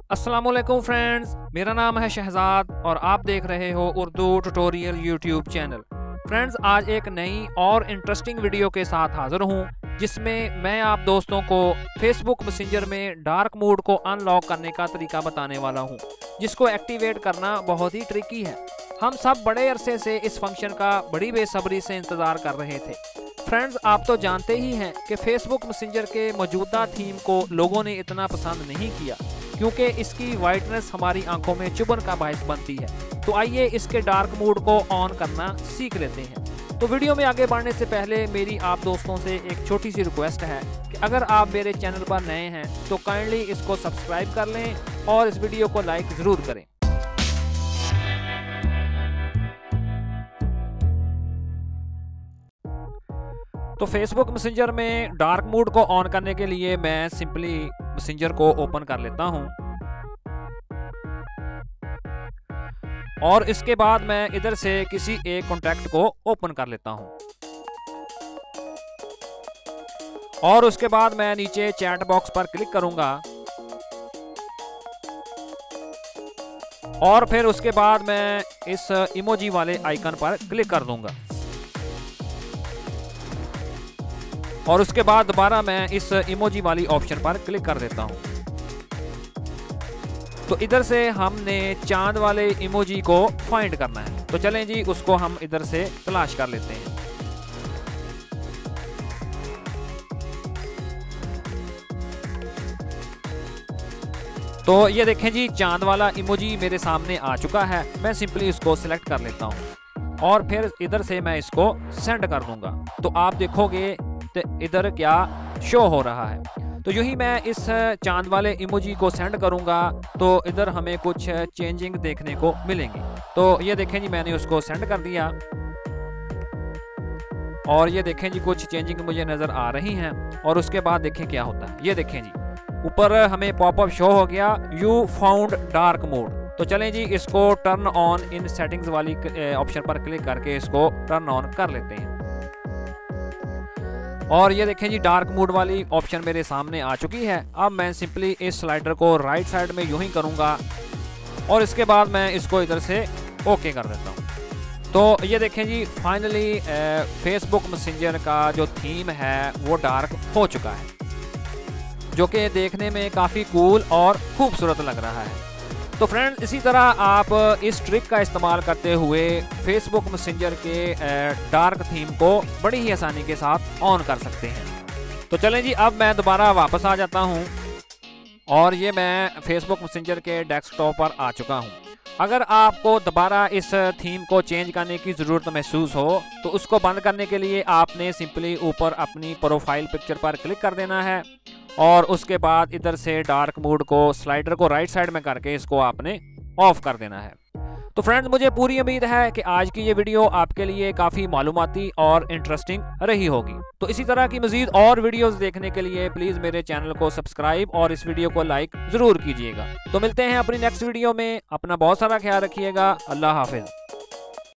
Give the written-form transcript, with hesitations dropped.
अस्सलामुअलैकुम फ्रेंड्स, मेरा नाम है शहजाद और आप देख रहे हो Urdu tutorial YouTube channel. Friends, आज एक नई और इंटरेस्टिंग वीडियो के साथ हाजिर हूँ जिसमें मैं आप दोस्तों को फेसबुक मैसेंजर में डार्क मोड को अनलॉक करने का तरीका बताने वाला हूँ, जिसको एक्टिवेट करना बहुत ही ट्रिकी है। हम सब बड़े अरसे से इस फंक्शन का बड़ी बेसब्री से इंतज़ार कर रहे थे। फ्रेंड्स, आप तो जानते ही हैं कि फेसबुक मैसेंजर के मौजूदा थीम को लोगों ने इतना पसंद नहीं किया क्योंकि इसकी वाइटनेस हमारी आंखों में चुभन का बायस बनती है। तो आइए इसके डार्क मोड को ऑन करना सीख लेते हैं। तो वीडियो में आगे बढ़ने से पहले मेरी आप दोस्तों से एक छोटी सी रिक्वेस्ट है कि अगर आप मेरे चैनल पर नए हैं तो काइंडली इसको सब्सक्राइब कर लें और इस वीडियो को लाइक ज़रूर करें। तो फेसबुक मैसेंजर में डार्क मोड को ऑन करने के लिए मैं सिंपली मैसेंजर को ओपन कर लेता हूं और इसके बाद मैं इधर से किसी एक कॉन्टैक्ट को ओपन कर लेता हूं और उसके बाद मैं नीचे चैट बॉक्स पर क्लिक करूंगा और फिर उसके बाद मैं इस इमोजी वाले आइकन पर क्लिक कर दूंगा और उसके बाद दोबारा मैं इस इमोजी वाली ऑप्शन पर क्लिक कर देता हूं। तो इधर से हमने चांद वाले इमोजी को फाइंड करना है, तो चलें जी उसको हम इधर से तलाश कर लेते हैं। तो ये देखें जी, चांद वाला इमोजी मेरे सामने आ चुका है। मैं सिंपली इसको सिलेक्ट कर लेता हूं और फिर इधर से मैं इसको सेंड कर दूंगा। तो आप देखोगे इधर क्या शो हो रहा है। तो यूं ही मैं इस चांद वाले इमोजी को सेंड करूंगा तो इधर हमें कुछ चेंजिंग देखने को मिलेंगी। तो ये देखें जी, मैंने उसको सेंड कर दिया और ये देखें जी कुछ चेंजिंग मुझे नज़र आ रही हैं और उसके बाद देखें क्या होता है। ये देखें जी, ऊपर हमें पॉपअप शो हो गया, यू फाउंड डार्क मोड। तो चलें जी इसको टर्न ऑन इन सेटिंग्स वाली ऑप्शन पर क्लिक करके इसको टर्न ऑन कर लेते हैं। और ये देखें जी, डार्क मोड वाली ऑप्शन मेरे सामने आ चुकी है। अब मैं सिंपली इस स्लाइडर को राइट साइड में यूं ही करूंगा और इसके बाद मैं इसको इधर से ओके कर देता हूं। तो ये देखें जी, फाइनली फेसबुक मैसेंजर का जो थीम है वो डार्क हो चुका है, जो कि देखने में काफ़ी कूल और खूबसूरत लग रहा है। तो फ्रेंड्स, इसी तरह आप इस ट्रिक का इस्तेमाल करते हुए फेसबुक मैसेंजर के डार्क थीम को बड़ी ही आसानी के साथ ऑन कर सकते हैं। तो चलें जी, अब मैं दोबारा वापस आ जाता हूं और ये मैं फेसबुक मैसेंजर के डेस्कटॉप पर आ चुका हूं। अगर आपको दोबारा इस थीम को चेंज करने की ज़रूरत महसूस हो तो उसको बंद करने के लिए आपने सिंपली ऊपर अपनी प्रोफाइल पिक्चर पर क्लिक कर देना है और उसके बाद इधर से डार्क मोड को स्लाइडर को राइट साइड में करके इसको आपने ऑफ कर देना है। तो फ्रेंड्स, मुझे पूरी उम्मीद है कि आज की ये वीडियो आपके लिए काफ़ी मालूमाती और इंटरेस्टिंग रही होगी। तो इसी तरह की मज़ीद और वीडियोस देखने के लिए प्लीज़ मेरे चैनल को सब्सक्राइब और इस वीडियो को लाइक ज़रूर कीजिएगा। तो मिलते हैं अपनी नेक्स्ट वीडियो में। अपना बहुत सारा ख्याल रखिएगा। अल्लाह हाफिज़।